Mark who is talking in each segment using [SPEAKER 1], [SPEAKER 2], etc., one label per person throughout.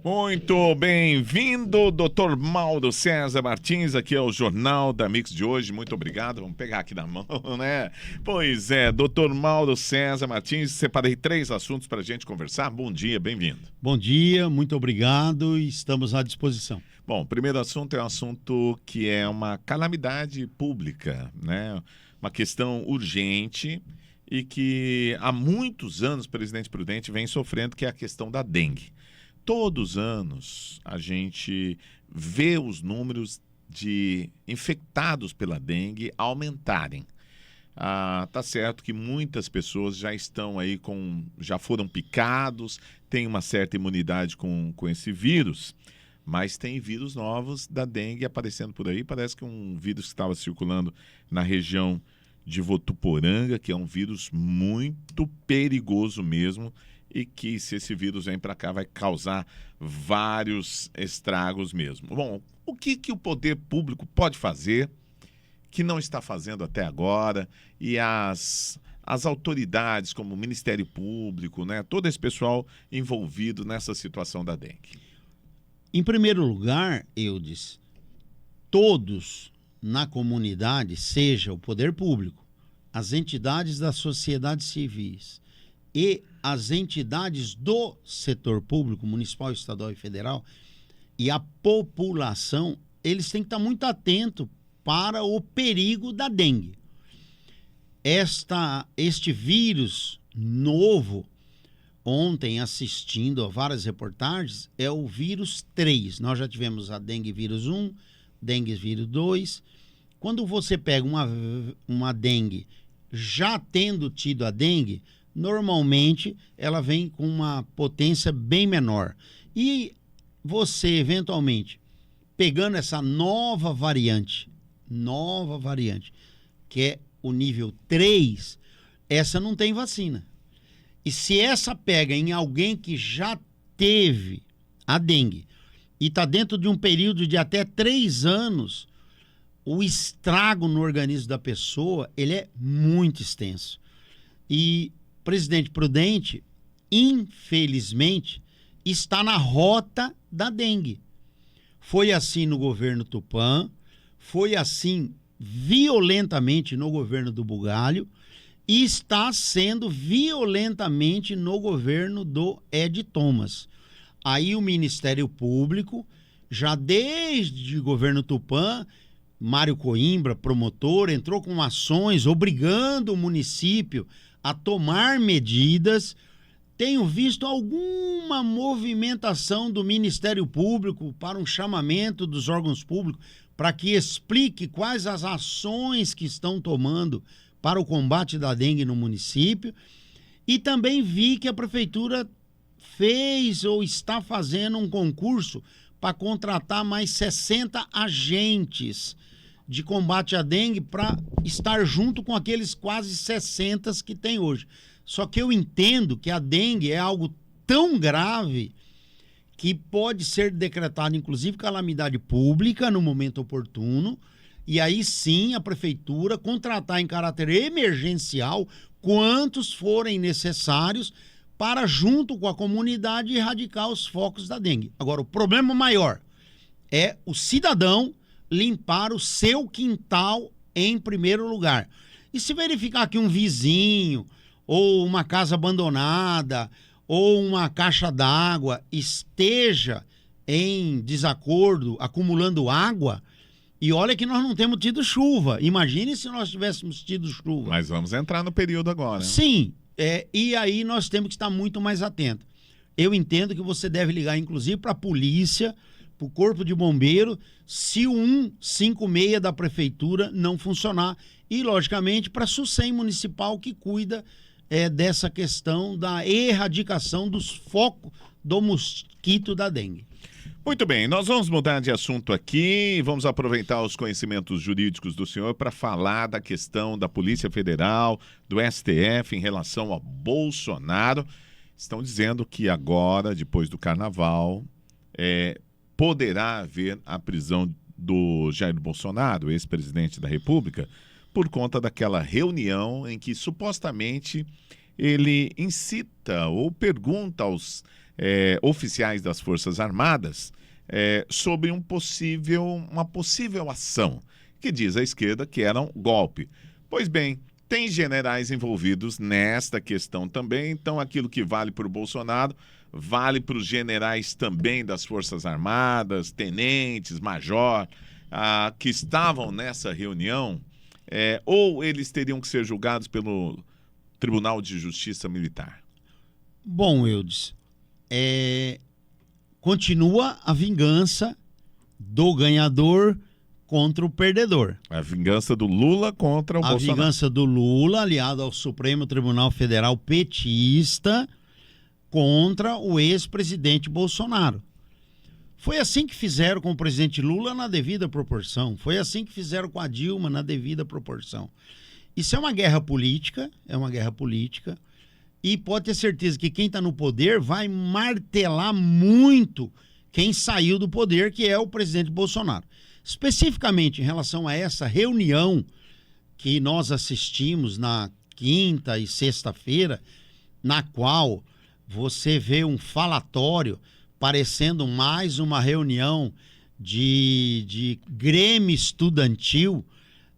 [SPEAKER 1] Muito bem-vindo, Dr. Mauro César Martins, aqui é o Jornal da Mix de hoje, muito obrigado, vamos pegar aqui na mão, né? Pois é, Dr. Mauro César Martins, separei 3 assuntos para a gente conversar, bom dia, bem-vindo.
[SPEAKER 2] Bom dia, muito obrigado e estamos à disposição.
[SPEAKER 1] Bom, o primeiro assunto é um assunto que é uma calamidade pública, né? Uma questão urgente e que há muitos anos o presidente Prudente vem sofrendo, que é a questão da dengue. Todos os anos a gente vê os números de infectados pela dengue aumentarem. Tá certo que muitas pessoas já estão aí já foram picados, têm uma certa imunidade com esse vírus, mas tem vírus novos da dengue aparecendo por aí. Parece que um vírus que estava circulando na região de Votuporanga, que é um vírus muito perigoso mesmo, e que se esse vírus vem para cá vai causar vários estragos mesmo. Bom, o que o poder público pode fazer que não está fazendo até agora, e as autoridades como o Ministério Público, né, todo esse pessoal envolvido nessa situação da dengue?
[SPEAKER 2] Em primeiro lugar, Eudes, todos na comunidade, seja o poder público, as entidades da sociedade civis e as entidades do setor público, municipal, estadual e federal, e a população, eles têm que estar muito atentos para o perigo da dengue. Este vírus novo, ontem assistindo a várias reportagens, é o vírus 3. Nós já tivemos a dengue vírus 1, dengue vírus 2. Quando você pega uma dengue já tendo tido a dengue, normalmente ela vem com uma potência bem menor. E você, eventualmente, pegando essa nova variante, que é o nível 3, essa não tem vacina. E se essa pega em alguém que já teve a dengue e está dentro de um período de até 3 anos, o estrago no organismo da pessoa, ele é muito extenso. E o presidente Prudente, infelizmente, está na rota da dengue. Foi assim no governo Tupã, foi assim violentamente no governo do Bugalho e está sendo violentamente no governo do Ed Thomas. Aí o Ministério Público, já desde o governo Tupã, Mário Coimbra, promotor, entrou com ações obrigando o município a tomar medidas. Tenho visto alguma movimentação do Ministério Público para um chamamento dos órgãos públicos para que explique quais as ações que estão tomando para o combate da dengue no município. E também vi que a prefeitura fez ou está fazendo um concurso para contratar mais 60 agentes de combate à dengue para estar junto com aqueles quase 60 que tem hoje. Só que eu entendo que a dengue é algo tão grave que pode ser decretada, inclusive, calamidade pública no momento oportuno, e aí sim a prefeitura contratar em caráter emergencial quantos forem necessários para, junto com a comunidade, erradicar os focos da dengue. Agora, o problema maior é o cidadão limpar o seu quintal em primeiro lugar. E se verificar que um vizinho, ou uma casa abandonada, ou uma caixa d'água esteja em desacordo, acumulando água, e olha que nós não temos tido chuva. Imagine se nós tivéssemos tido chuva.
[SPEAKER 1] Mas vamos entrar no período agora, né?
[SPEAKER 2] Sim, e aí nós temos que estar muito mais atentos. Eu entendo que você deve ligar, inclusive, para a polícia, para o corpo de bombeiro, se o 156 da prefeitura não funcionar. E, logicamente, para a SUSEM municipal, que cuida dessa questão da erradicação dos focos do mosquito da dengue.
[SPEAKER 1] Muito bem, nós vamos mudar de assunto aqui, vamos aproveitar os conhecimentos jurídicos do senhor para falar da questão da Polícia Federal, do STF em relação ao Bolsonaro. Estão dizendo que agora, depois do Carnaval, poderá haver a prisão do Jair Bolsonaro, ex-presidente da República, por conta daquela reunião em que supostamente ele incita ou pergunta aos oficiais das Forças Armadas sobre uma possível ação, que diz a esquerda que era um golpe. Pois bem, tem generais envolvidos nesta questão também, então aquilo que vale para o Bolsonaro vale para os generais também das Forças Armadas, tenentes, major, que estavam nessa reunião, ou eles teriam que ser julgados pelo Tribunal de Justiça Militar?
[SPEAKER 2] Bom, Eudes, continua a vingança do ganhador contra o perdedor.
[SPEAKER 1] A vingança do Lula contra o Bolsonaro.
[SPEAKER 2] A vingança do Lula, aliado ao Supremo Tribunal Federal petista, contra o ex-presidente Bolsonaro. Foi assim que fizeram com o presidente Lula na devida proporção. Foi assim que fizeram com a Dilma na devida proporção. Isso é uma guerra política, e pode ter certeza que quem está no poder vai martelar muito quem saiu do poder, que é o presidente Bolsonaro. Especificamente em relação a essa reunião que nós assistimos na quinta e sexta-feira, na qual você vê um falatório parecendo mais uma reunião de grêmio estudantil,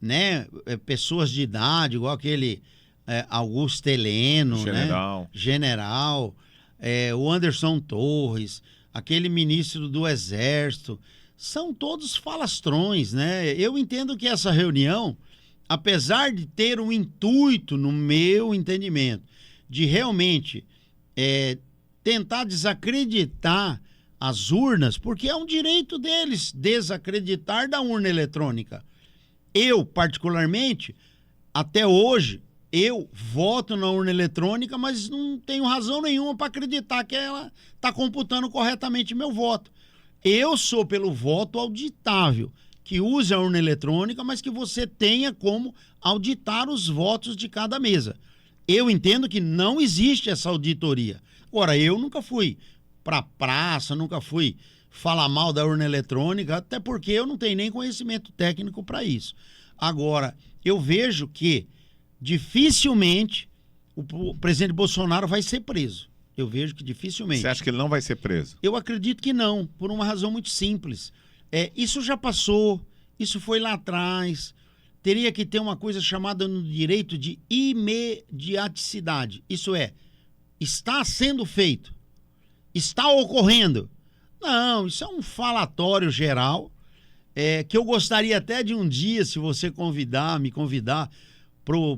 [SPEAKER 2] né? Pessoas de idade, igual aquele Augusto Heleno, general, o Anderson Torres, aquele ministro do Exército, são todos falastrões, né? Eu entendo que essa reunião, apesar de ter um intuito, no meu entendimento, de realmente tentar desacreditar as urnas, porque é um direito deles desacreditar da urna eletrônica. Eu, particularmente, até hoje, eu voto na urna eletrônica, mas não tenho razão nenhuma para acreditar que ela está computando corretamente meu voto. Eu sou pelo voto auditável, que use a urna eletrônica, mas que você tenha como auditar os votos de cada mesa. Eu entendo que não existe essa auditoria. Agora, eu nunca fui para praça, nunca fui falar mal da urna eletrônica, até porque eu não tenho nem conhecimento técnico para isso. Agora, eu vejo que dificilmente o presidente Bolsonaro vai ser preso. Eu vejo que dificilmente.
[SPEAKER 1] Você acha que ele não vai ser preso?
[SPEAKER 2] Eu acredito que não, por uma razão muito simples. Isso já passou, isso foi lá atrás. Teria que ter uma coisa chamada no direito de imediaticidade. Isso é, está sendo feito, está ocorrendo. Não, isso é um falatório geral, que eu gostaria até de um dia, se você me convidar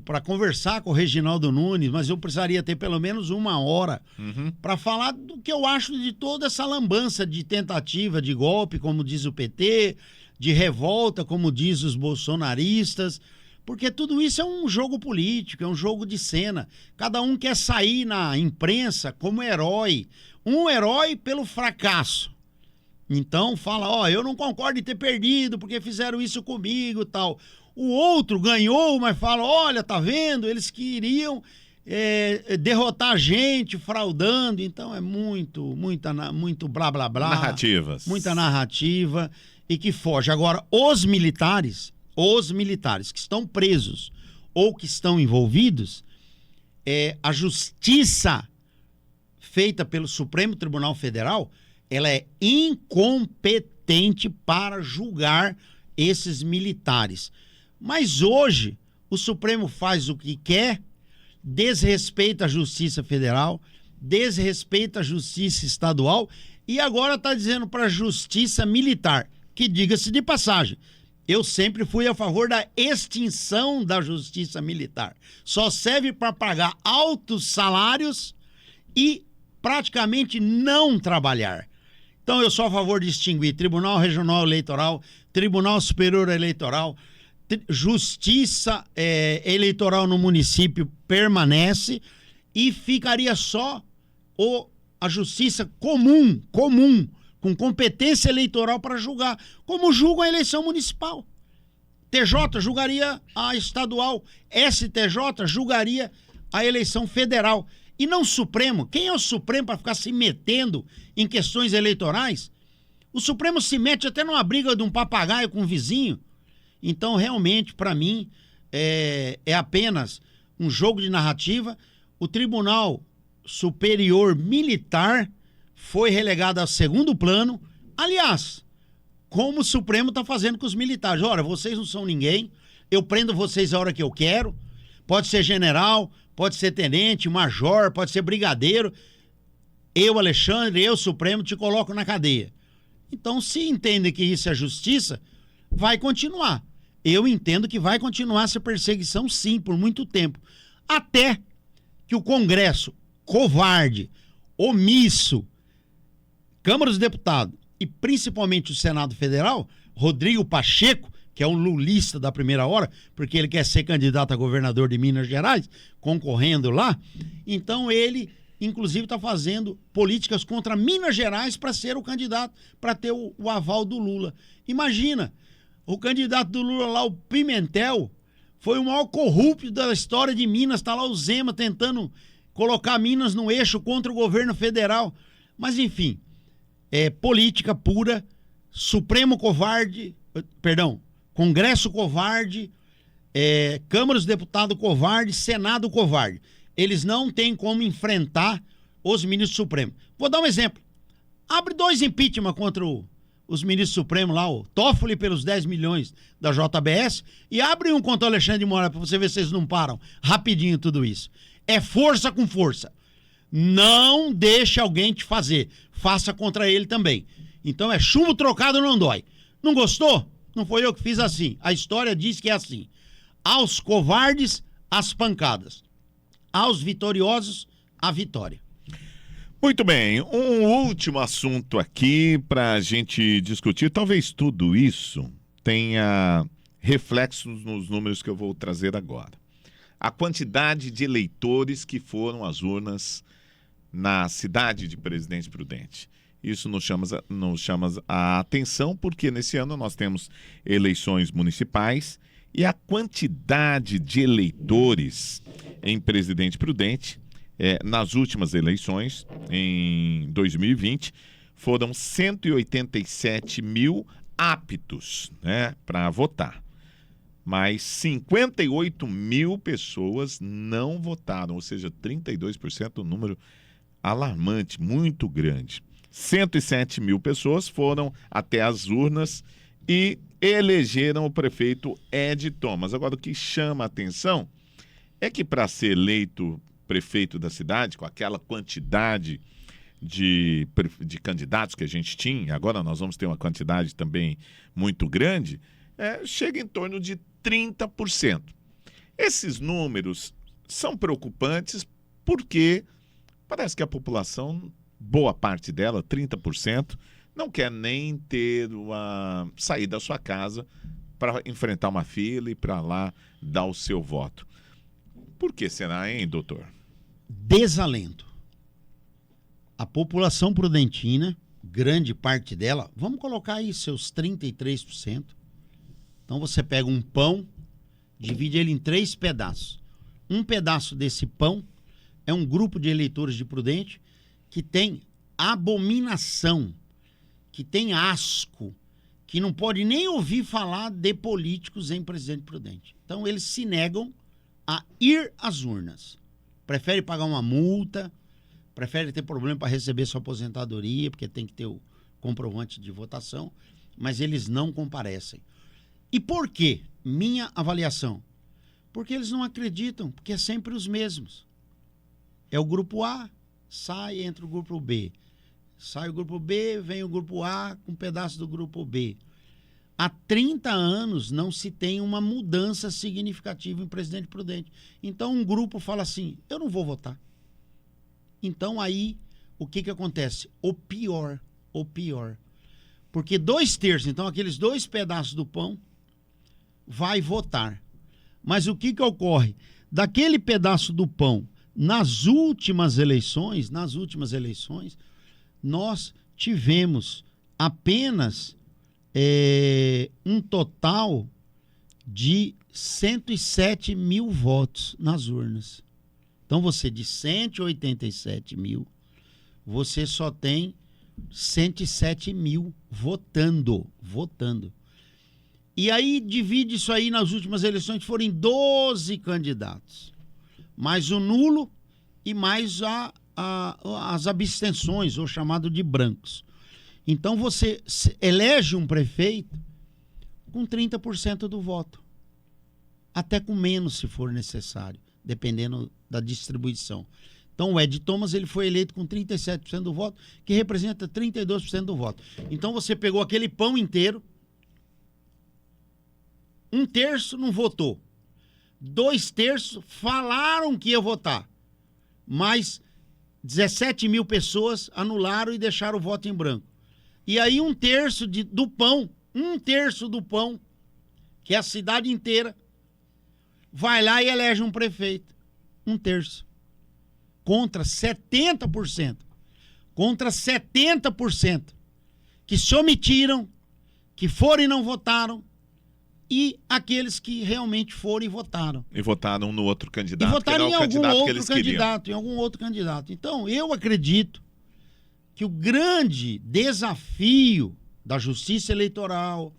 [SPEAKER 2] para conversar com o Reginaldo Nunes, mas eu precisaria ter pelo menos 1 hora para falar do que eu acho de toda essa lambança de tentativa de golpe, como diz o PT, de revolta, como diz os bolsonaristas, porque tudo isso é um jogo político, é um jogo de cena. Cada um quer sair na imprensa como herói, um herói pelo fracasso. Então fala, eu não concordo em ter perdido porque fizeram isso comigo e tal. O outro ganhou, mas fala, olha, tá vendo? Eles queriam derrotar a gente, fraudando. Então é muito blá, blá, blá.
[SPEAKER 1] Narrativas.
[SPEAKER 2] Muita narrativa e que foge. Agora, os militares que estão presos ou que estão envolvidos, a justiça feita pelo Supremo Tribunal Federal, ela é incompetente para julgar esses militares. Mas hoje, o Supremo faz o que quer, desrespeita a Justiça Federal, desrespeita a Justiça Estadual e agora está dizendo para a Justiça Militar, que, diga-se de passagem, eu sempre fui a favor da extinção da Justiça Militar. Só serve para pagar altos salários e praticamente não trabalhar. Então eu sou a favor de extinguir Tribunal Regional Eleitoral, Tribunal Superior Eleitoral, Justiça Eleitoral no município permanece e ficaria só a Justiça comum, com competência eleitoral para julgar, como julga a eleição municipal. TJ julgaria a estadual, STJ julgaria a eleição federal. E não o Supremo. Quem é o Supremo para ficar se metendo em questões eleitorais? O Supremo se mete até numa briga de um papagaio com um vizinho. Então, realmente, para mim, é apenas um jogo de narrativa. o Tribunal Superior Militar foi relegado a segundo plano. Aliás, como o Supremo está fazendo com os militares. Ora, vocês não são ninguém, eu prendo vocês a hora que eu quero. Pode ser general, pode ser tenente, major, pode ser brigadeiro. Eu, Alexandre, eu, Supremo, te coloco na cadeia. Então, se entende que isso é justiça, vai continuar. Eu entendo que vai continuar essa perseguição, sim, por muito tempo. Até que o Congresso, covarde, omisso, Câmara dos Deputados e principalmente o Senado Federal, Rodrigo Pacheco, que é um lulista da primeira hora, porque ele quer ser candidato a governador de Minas Gerais, concorrendo lá, então ele, inclusive, está fazendo políticas contra Minas Gerais para ser o candidato, para ter o aval do Lula. Imagina, o candidato do Lula lá, o Pimentel, foi o maior corrupto da história de Minas, está lá o Zema tentando colocar Minas no eixo contra o governo federal. Mas, enfim, é política pura, Supremo covarde, perdão, Congresso covarde, Câmara dos Deputados covarde, Senado covarde. Eles não têm como enfrentar os ministros supremos. Vou dar um exemplo. Abre 2 impeachment contra os ministros supremos lá, o Toffoli pelos 10 milhões da JBS, e abre um contra o Alexandre de Moraes para você ver se eles não param rapidinho tudo isso. É força com força. Não deixe alguém te fazer. Faça contra ele também. Então é chumbo trocado, não dói. Não gostou? Não foi eu que fiz assim. A história diz que é assim. Aos covardes, as pancadas. Aos vitoriosos, a vitória.
[SPEAKER 1] Muito bem, um último assunto aqui para a gente discutir. Talvez tudo isso tenha reflexos nos números que eu vou trazer agora. A quantidade de eleitores que foram às urnas na cidade de Presidente Prudente. Isso nos chama a atenção porque nesse ano nós temos eleições municipais e a quantidade de eleitores em Presidente Prudente, nas últimas eleições, em 2020, foram 187 mil aptos, né, para votar. Mas 58 mil pessoas não votaram, ou seja, 32%, um número alarmante, muito grande. 107 mil pessoas foram até as urnas e elegeram o prefeito Ed Thomas. Agora, o que chama a atenção é que para ser eleito prefeito da cidade, com aquela quantidade de candidatos que a gente tinha, agora nós vamos ter uma quantidade também muito grande, chega em torno de 30%. Esses números são preocupantes porque parece que a população, boa parte dela, 30%, não quer nem sair da sua casa para enfrentar uma fila e para lá dar o seu voto. Por que será, hein, doutor?
[SPEAKER 2] Desalento. A população prudentina, grande parte dela, vamos colocar aí seus 33%. Então você pega um pão, divide ele em 3 pedaços. Um pedaço desse pão é um grupo de eleitores de Prudente que tem abominação, que tem asco, que não pode nem ouvir falar de políticos em Presidente Prudente. Então eles se negam a ir às urnas. Prefere pagar uma multa, prefere ter problema para receber sua aposentadoria, porque tem que ter o comprovante de votação, mas eles não comparecem. E por quê? Minha avaliação. Porque eles não acreditam, porque é sempre os mesmos. É o grupo A, sai, entra o grupo B. Sai o grupo B, vem o grupo A com um pedaço do grupo B. Há 30 anos não se tem uma mudança significativa em Presidente Prudente. Então um grupo fala assim, eu não vou votar. Então aí, o que acontece? O pior. Porque 2/3, então aqueles 2 pedaços do pão, vai votar. Mas o que ocorre? Daquele pedaço do pão, nas últimas eleições, nós tivemos apenas um total de 107 mil votos nas urnas. Então você, de 187 mil, você só tem 107 mil votando. E aí divide isso aí nas últimas eleições, foram 12 candidatos. Mais o nulo e mais as abstenções, ou chamado de brancos. Então você elege um prefeito com 30% do voto. Até com menos, se for necessário, dependendo da distribuição. Então o Ed Thomas ele foi eleito com 37% do voto, que representa 32% do voto. Então você pegou aquele pão inteiro, 1/3 não votou, 2/3 falaram que ia votar, mas 17 mil pessoas anularam e deixaram o voto em branco. E aí 1/3 do pão, 1/3 do pão, que é a cidade inteira, vai lá e elege um prefeito. 1/3. Contra 70%. Contra 70% que se omitiram, que foram e não votaram, e aqueles que realmente foram e votaram.
[SPEAKER 1] E votaram no outro candidato.
[SPEAKER 2] E votaram em algum outro
[SPEAKER 1] candidato,
[SPEAKER 2] em algum outro candidato. Então, eu acredito que o grande desafio da Justiça Eleitoral,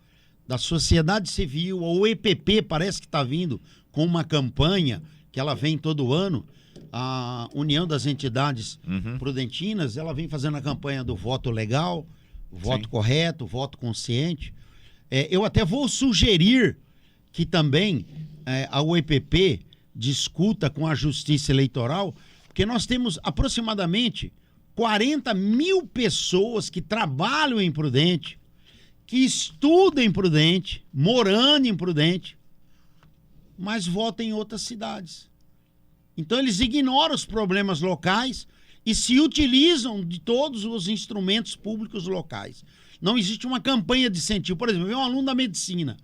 [SPEAKER 2] da sociedade civil, ou o EPP parece que está vindo com uma campanha que ela vem todo ano, a União das Entidades Prudentinas, ela vem fazendo a campanha do voto legal, voto correto, voto consciente. Eu até vou sugerir que também a UEPP discuta com a Justiça Eleitoral, porque nós temos aproximadamente 40 mil pessoas que trabalham em Prudente, que estudam em Prudente, morando em Prudente, mas votam em outras cidades. Então eles ignoram os problemas locais e se utilizam de todos os instrumentos públicos locais. Não existe uma campanha de incentivo. Por exemplo, um aluno da medicina,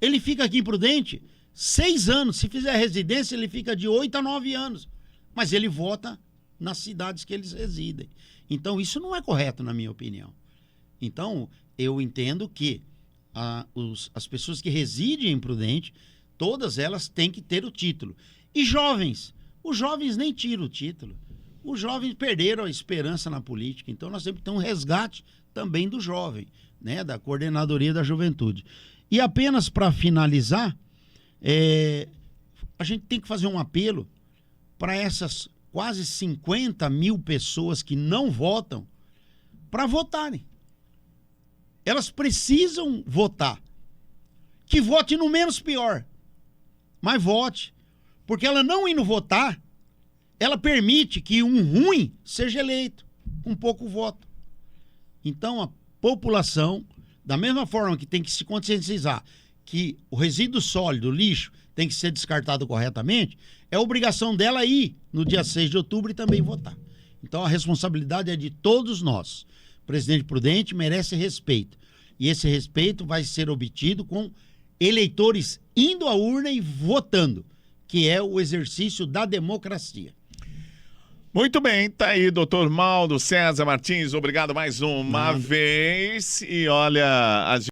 [SPEAKER 2] ele fica aqui em Prudente 6 anos. Se fizer residência, ele fica de 8 a 9 anos. Mas ele vota nas cidades que eles residem. Então, isso não é correto, na minha opinião. Então, eu entendo que as pessoas que residem em Prudente, todas elas têm que ter o título. E jovens, os jovens nem tiram o título. Os jovens perderam a esperança na política. Então, nós temos que ter um resgate também do jovem, né, da Coordenadoria da Juventude. E apenas para finalizar, a gente tem que fazer um apelo para essas quase 50 mil pessoas que não votam, para votarem. Elas precisam votar. Que vote no menos pior, mas vote. Porque ela não indo votar, ela permite que um ruim seja eleito com pouco voto. Então, a população, da mesma forma que tem que se conscientizar que o resíduo sólido, o lixo, tem que ser descartado corretamente, é obrigação dela ir no dia 6 de outubro e também votar. Então, a responsabilidade é de todos nós. O presidente Prudente merece respeito. E esse respeito vai ser obtido com eleitores indo à urna e votando, que é o exercício da democracia.
[SPEAKER 1] Muito bem, tá aí, doutor Mauro César Martins, obrigado mais uma vez. E olha,